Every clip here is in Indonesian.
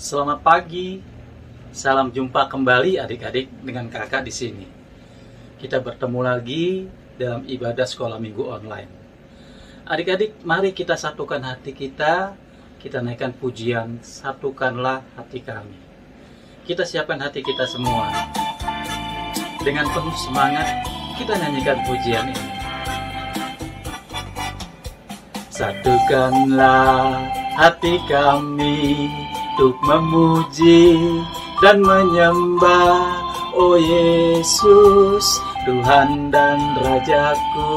Selamat pagi, salam jumpa kembali adik-adik dengan kakak di sini. Kita bertemu lagi dalam ibadah sekolah minggu online. Adik-adik, mari kita satukan hati kita naikkan pujian, satukanlah hati kami. Kita siapkan hati kita semua. Dengan penuh semangat, kita nyanyikan pujian ini. Satukanlah hati kami untuk memuji dan menyembah, oh Yesus, Tuhan dan Rajaku.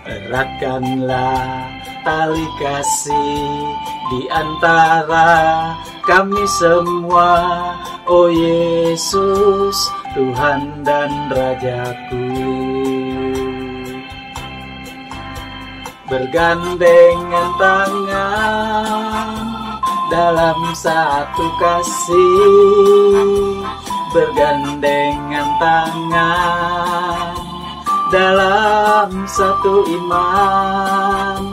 Eratkanlah tali kasih di antara kami semua, oh Yesus, Tuhan dan Rajaku. Bergandengan tangan dalam satu kasih, bergandengan tangan dalam satu iman,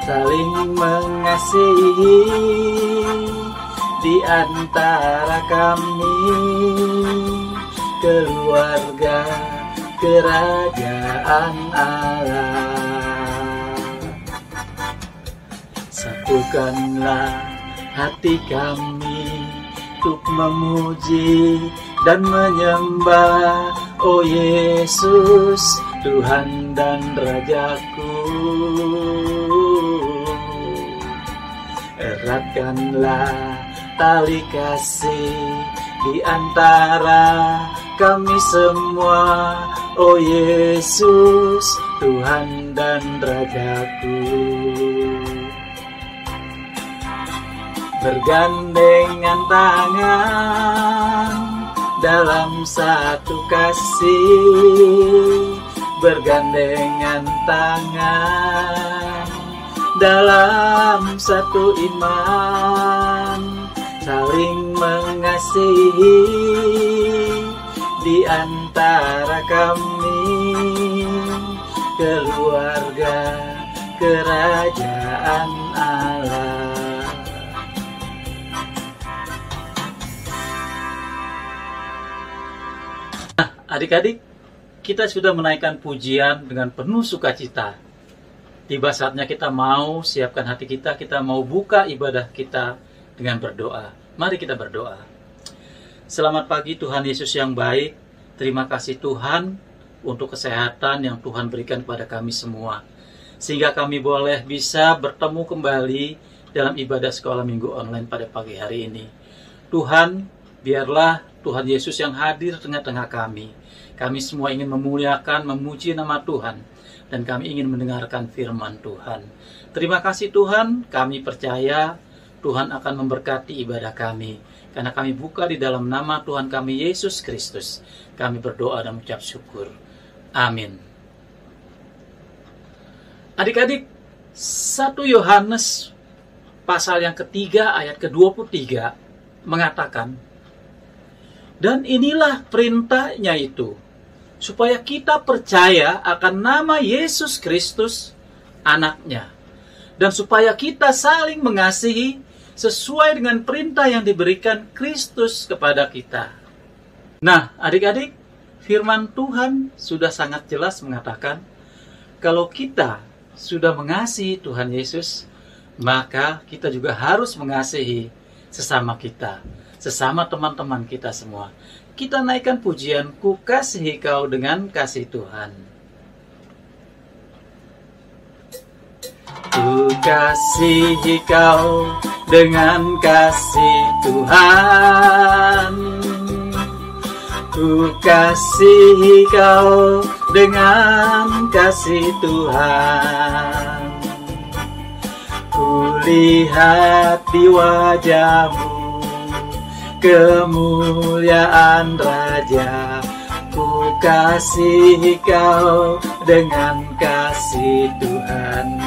saling mengasihi di antara kami, keluarga kerajaan Allah. Satukanlah hati kami untuk memuji dan menyembah, oh Yesus, Tuhan dan Rajaku. Eratkanlah tali kasih di antara kami semua, oh Yesus, Tuhan dan Rajaku. Bergandengan tangan dalam satu kasih, bergandengan tangan dalam satu iman, saling mengasihi di antara kami, keluarga kerajaan Allah. Adik-adik, kita sudah menaikkan pujian dengan penuh sukacita. Tiba saatnya kita mau siapkan hati kita mau buka ibadah kita dengan berdoa. Mari kita berdoa. Selamat pagi Tuhan Yesus yang baik. Terima kasih Tuhan untuk kesehatan yang Tuhan berikan kepada kami semua. Sehingga kami boleh bisa bertemu kembali dalam ibadah sekolah minggu online pada pagi hari ini. Tuhan, biarlah Tuhan Yesus yang hadir tengah-tengah kami. Kami semua ingin memuliakan, memuji nama Tuhan. Dan kami ingin mendengarkan firman Tuhan. Terima kasih Tuhan, kami percaya Tuhan akan memberkati ibadah kami. Karena kami buka di dalam nama Tuhan kami Yesus Kristus. Kami berdoa dan mengucap syukur. Amin. Adik-adik, 1 Yohanes pasal yang ketiga ayat ke-23 mengatakan, dan inilah perintahnya itu, supaya kita percaya akan nama Yesus Kristus, anaknya. Dan supaya kita saling mengasihi sesuai dengan perintah yang diberikan Kristus kepada kita. Nah, adik-adik, firman Tuhan sudah sangat jelas mengatakan, kalau kita sudah mengasihi Tuhan Yesus, maka kita juga harus mengasihi sesama kita, sesama teman-teman kita semua. Kita naikkan pujian, ku kasihi kau dengan kasih Tuhan. Ku kasihi kau dengan kasih Tuhan. Ku kasihi kau dengan kasih Tuhan. Ku lihat di wajahmu kemuliaan Raja, ku kasihi kau dengan kasih Tuhan.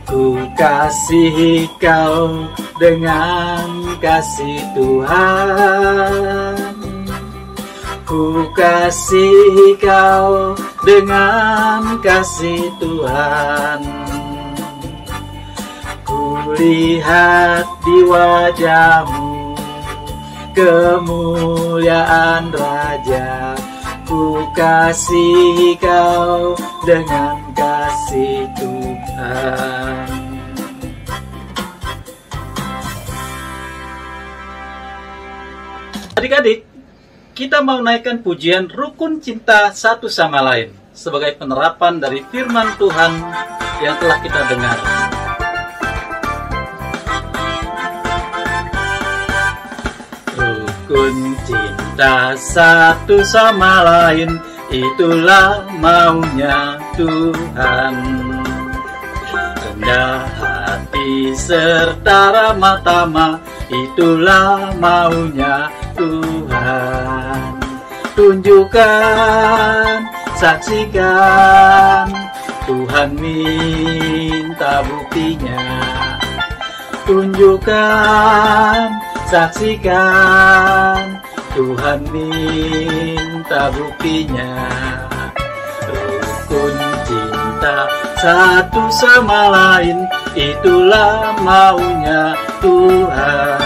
Ku kasihi kau dengan kasih Tuhan. Ku kasihi kau dengan kasih Tuhan. lihat di wajah-Mu kemuliaan Raja. Ku kasihi Kau dengan kasih Tuhan. Adik-adik, kita mau naikkan pujian rukun cinta satu sama lain sebagai penerapan dari firman Tuhan yang telah kita dengar. Rukun cinta satu sama lain, itulah maunya Tuhan. Rendah hati serta ramah tamah, itulah maunya Tuhan. Tunjukkan, saksikan, Tuhan minta buktinya. Tunjukkan, saksikan, Tuhan minta buktinya. Rukun cinta satu sama lain, itulah maunya Tuhan.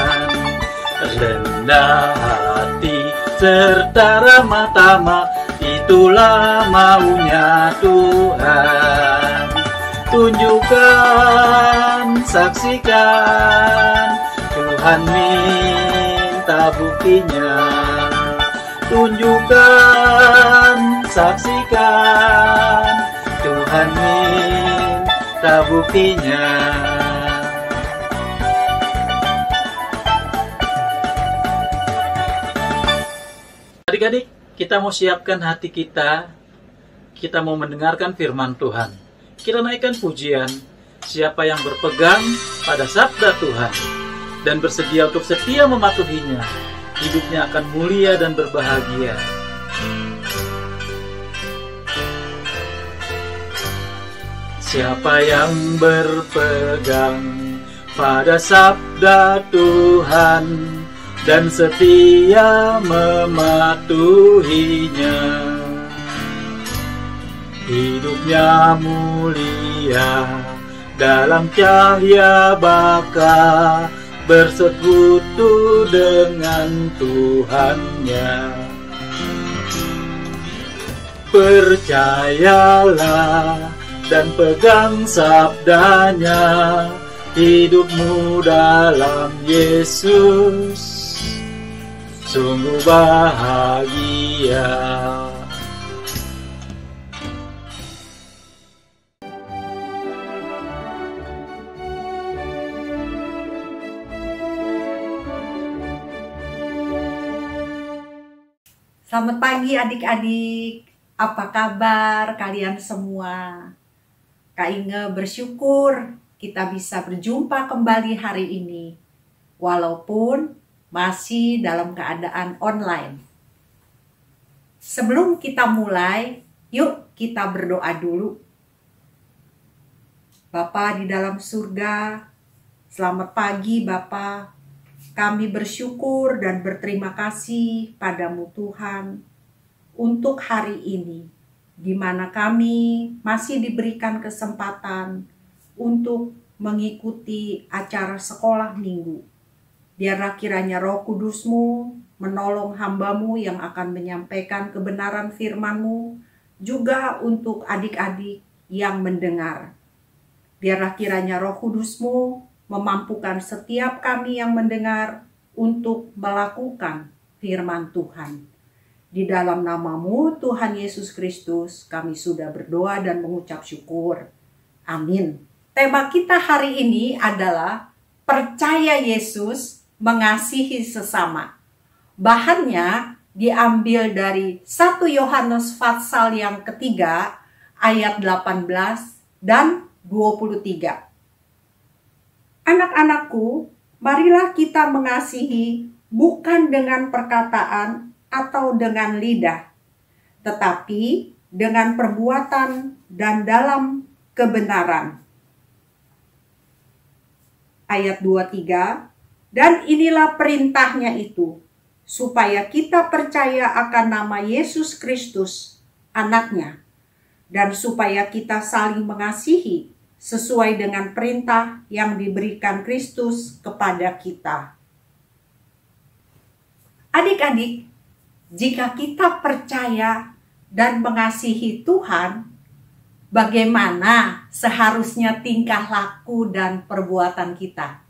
Rendah hati serta ramah tamah, itulah maunya Tuhan. Tunjukkan, saksikan, Tuhan minta buktinya. Tunjukkan, saksikan, Tuhan minta buktinya. Adik-adik, kita mau siapkan hati kita. Kita mau mendengarkan firman Tuhan. Kita naikkan pujian. Siapa yang berpegang pada sabda Tuhan dan bersedia untuk setia mematuhinya, hidupnya akan mulia dan berbahagia. Siapa yang berpegang pada sabda Tuhan dan setia mematuhinya, hidupnya mulia dalam cahaya baka, bersekutu dengan Tuhannya. Percayalah dan pegang sabdanya, hidupmu dalam Yesus sungguh bahagia. Selamat pagi adik-adik, apa kabar kalian semua? Kak Inge bersyukur kita bisa berjumpa kembali hari ini, walaupun masih dalam keadaan online. Sebelum kita mulai, yuk kita berdoa dulu. Bapa di dalam surga, selamat pagi Bapa. Kami bersyukur dan berterima kasih padamu Tuhan untuk hari ini, di mana kami masih diberikan kesempatan untuk mengikuti acara sekolah minggu. Biarlah kiranya Roh Kudus-Mu menolong hamba-Mu yang akan menyampaikan kebenaran firman-Mu, juga untuk adik-adik yang mendengar. Biarlah kiranya Roh Kudus-Mu memampukan setiap kami yang mendengar untuk melakukan firman Tuhan. Di dalam nama-Mu Tuhan Yesus Kristus kami sudah berdoa dan mengucap syukur. Amin. Tema kita hari ini adalah percaya Yesus mengasihi sesama. Bahannya diambil dari 1 Yohanes pasal yang ketiga ayat 18 dan 23. Anak-anakku, marilah kita mengasihi bukan dengan perkataan atau dengan lidah, tetapi dengan perbuatan dan dalam kebenaran. Ayat 23, dan inilah perintahnya itu, supaya kita percaya akan nama Yesus Kristus, anaknya, dan supaya kita saling mengasihi, sesuai dengan perintah yang diberikan Kristus kepada kita. Adik-adik, jika kita percaya dan mengasihi Tuhan, bagaimana seharusnya tingkah laku dan perbuatan kita?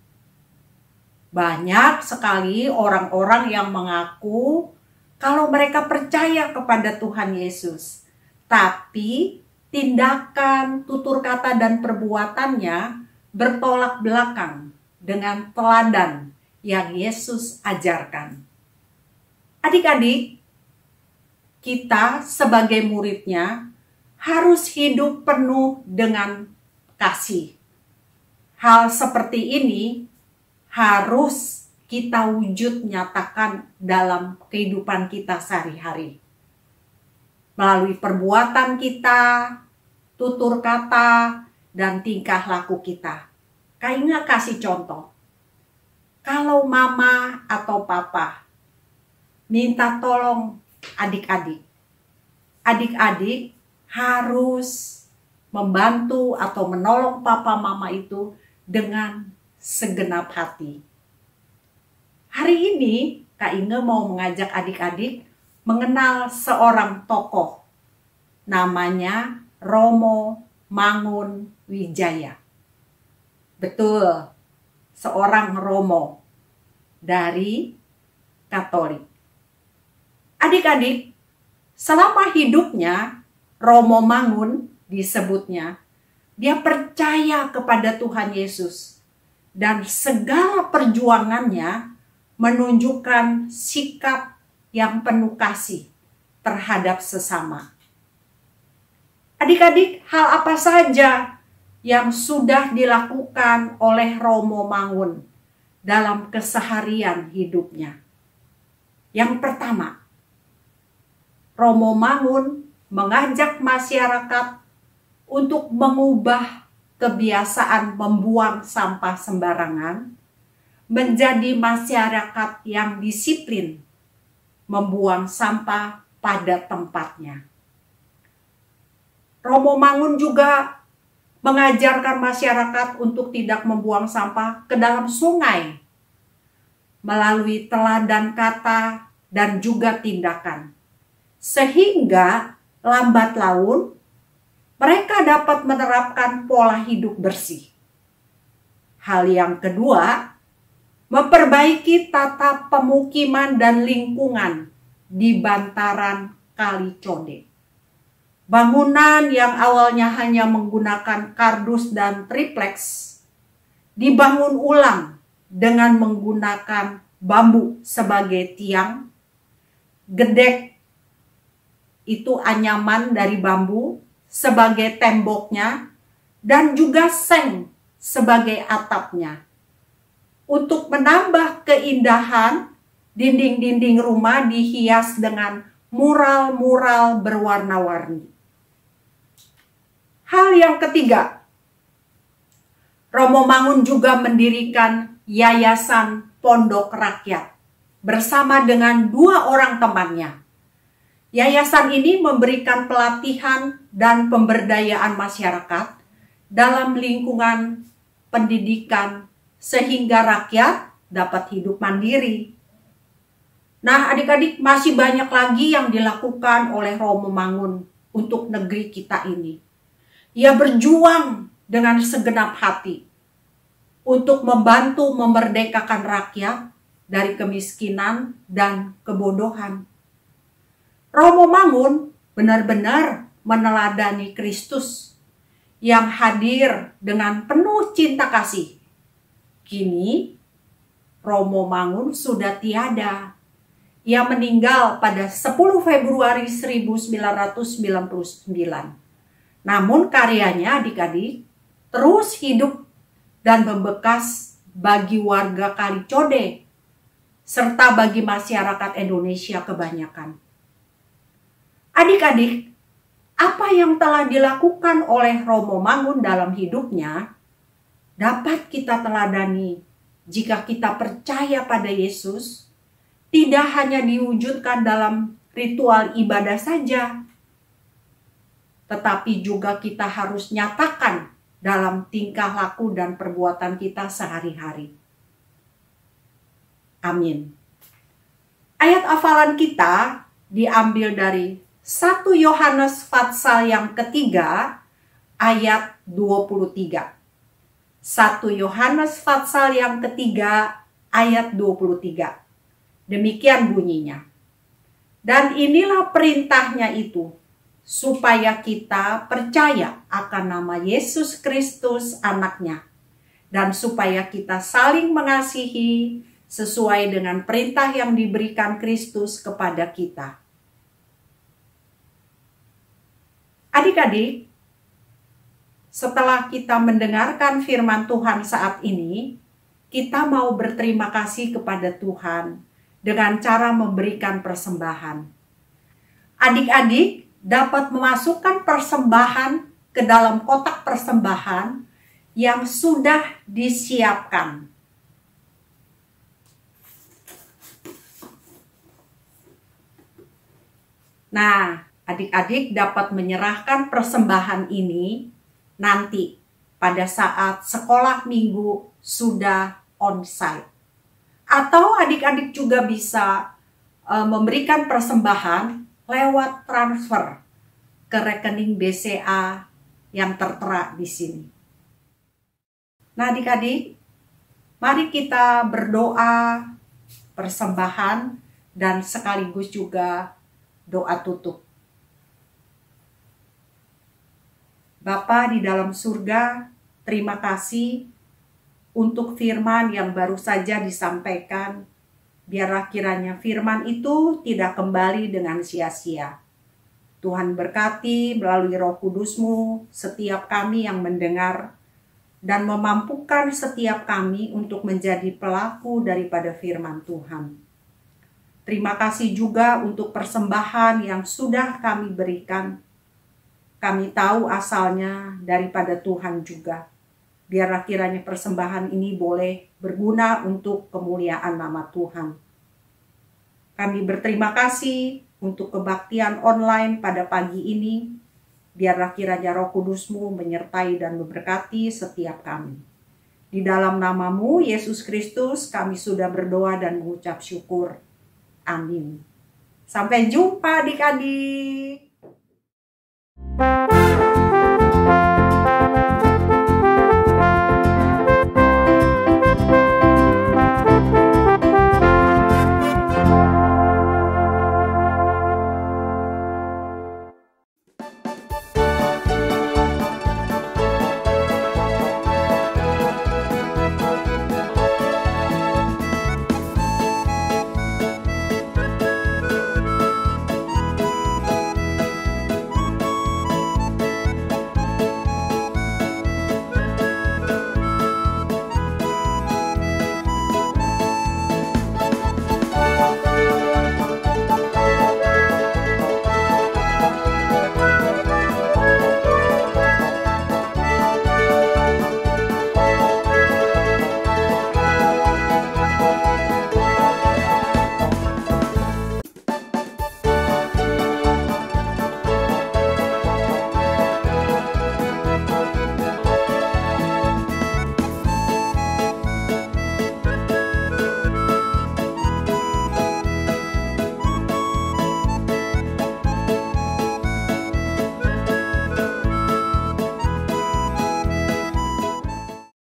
Banyak sekali orang-orang yang mengaku kalau mereka percaya kepada Tuhan Yesus, tapi tindakan, tutur kata, dan perbuatannya bertolak belakang dengan teladan yang Yesus ajarkan. Adik-adik, kita sebagai muridnya harus hidup penuh dengan kasih. Hal seperti ini harus kita wujud nyatakan dalam kehidupan kita sehari-hari. Melalui perbuatan kita, tutur kata, dan tingkah laku kita. Kak Inga kasih contoh. Kalau mama atau papa minta tolong adik-adik, adik-adik harus membantu atau menolong papa mama itu dengan segenap hati. Hari ini Kak Inge mau mengajak adik-adik mengenal seorang tokoh. Namanya Romo Mangun Wijaya. Betul, seorang Romo dari Katolik. Adik-adik, selama hidupnya Romo Mangun disebutnya, dia percaya kepada Tuhan Yesus. Dan segala perjuangannya menunjukkan sikap yang penuh kasih terhadap sesama. Adik-adik, hal apa saja yang sudah dilakukan oleh Romo Mangun dalam keseharian hidupnya? Yang pertama, Romo Mangun mengajak masyarakat untuk mengubah kebiasaan membuang sampah sembarangan menjadi masyarakat yang disiplin membuang sampah pada tempatnya. Romo Mangun juga mengajarkan masyarakat untuk tidak membuang sampah ke dalam sungai melalui teladan kata dan juga tindakan. Sehingga lambat laun mereka dapat menerapkan pola hidup bersih. Hal yang kedua, memperbaiki tata pemukiman dan lingkungan di bantaran Kali Conde. Bangunan yang awalnya hanya menggunakan kardus dan tripleks dibangun ulang dengan menggunakan bambu sebagai tiang, gedek itu anyaman dari bambu sebagai temboknya, dan juga seng sebagai atapnya. Untuk menambah keindahan, dinding-dinding rumah dihias dengan mural-mural berwarna-warni. Hal yang ketiga, Romo Mangun juga mendirikan Yayasan Pondok Rakyat bersama dengan 2 orang temannya. Yayasan ini memberikan pelatihan dan pemberdayaan masyarakat dalam lingkungan pendidikan sehingga rakyat dapat hidup mandiri. Nah, adik-adik, masih banyak lagi yang dilakukan oleh Romo Mangun untuk negeri kita ini. Ia berjuang dengan segenap hati untuk membantu memerdekakan rakyat dari kemiskinan dan kebodohan. Romo Mangun benar-benar meneladani Kristus yang hadir dengan penuh cinta kasih. Kini, Romo Mangun sudah tiada. Ia meninggal pada 10 Februari 1999. Namun karyanya adik-adik terus hidup dan membekas bagi warga Kali Conde serta bagi masyarakat Indonesia kebanyakan. Adik-adik, apa yang telah dilakukan oleh Romo Mangun dalam hidupnya dapat kita teladani jika kita percaya pada Yesus, tidak hanya diwujudkan dalam ritual ibadah saja, tetapi juga kita harus nyatakan dalam tingkah laku dan perbuatan kita sehari-hari. Amin. Ayat hafalan kita diambil dari 1 Yohanes pasal yang ketiga ayat 23. 1 Yohanes pasal yang ketiga ayat 23. Demikian bunyinya. Dan inilah perintahnya itu, supaya kita percaya akan nama Yesus Kristus anaknya, dan supaya kita saling mengasihi sesuai dengan perintah yang diberikan Kristus kepada kita. Adik-adik, setelah kita mendengarkan firman Tuhan saat ini, kita mau berterima kasih kepada Tuhan dengan cara memberikan persembahan. Adik-adik dapat memasukkan persembahan ke dalam kotak persembahan yang sudah disiapkan. Nah, adik-adik dapat menyerahkan persembahan ini nanti pada saat sekolah minggu sudah onsite. Atau adik-adik juga bisa memberikan persembahan lewat transfer ke rekening BCA yang tertera di sini. Nah, adik-adik, mari kita berdoa persembahan dan sekaligus juga doa tutup. Bapa di dalam surga, terima kasih untuk firman yang baru saja disampaikan. Biarlah kiranya firman itu tidak kembali dengan sia-sia. Tuhan berkati melalui Roh Kudus-Mu setiap kami yang mendengar dan memampukan setiap kami untuk menjadi pelaku daripada firman Tuhan. Terima kasih juga untuk persembahan yang sudah kami berikan. Kami tahu asalnya daripada Tuhan juga. Biarlah kiranya persembahan ini boleh berguna untuk kemuliaan nama Tuhan. Kami berterima kasih untuk kebaktian online pada pagi ini. Biarlah kiranya Roh Kudus-Mu menyertai dan memberkati setiap kami. Di dalam nama-Mu, Yesus Kristus, kami sudah berdoa dan mengucap syukur. Amin. Sampai jumpa adik-adik.